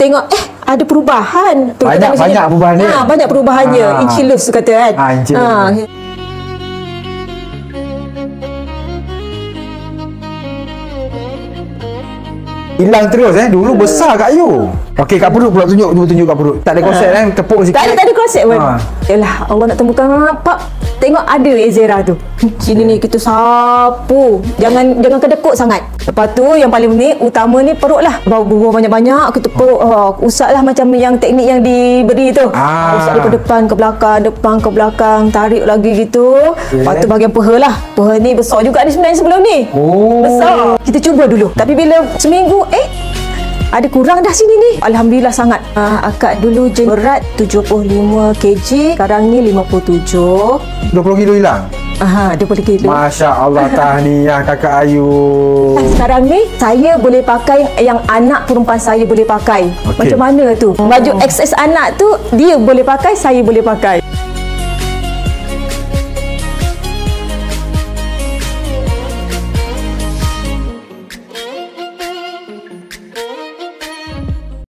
tengok ada perubahan. Banyak perubahan dia. Banyak perubahannya. Inci loose kata kan. Inci loose. Hilang terus dulu besar kat you. Okey, kat perut pula tunjuk kat perut. Tak ada konsep tepuk sikit. Tak ada konsep pun. Yalah, Allah nak temukan apa. Tengok ada Ezra tu. Sini ni kita sapu. Jangan kedekut sangat. Lepas tu yang paling utama ni perut lah. Buah banyak-banyak kita perut. Usap lah macam yang teknik yang diberi tu. Usap daripada depan ke belakang, tarik lagi gitu. Lepas tu bahagian peha lah. Peha ni besar juga ni sebenarnya sebelum ni. Besar. Kita cuba dulu. Tapi bila seminggu ada kurang dah sini ni. Alhamdulillah sangat. Akak dulu berat 75 kg, sekarang ni 57. 20 kilo hilang? 20 kilo. Masya Allah, tahniah Kakak Ayu. Sekarang ni saya boleh pakai yang anak perempuan saya boleh pakai. Macam mana tu? Baju XS anak tu dia boleh pakai, saya boleh pakai.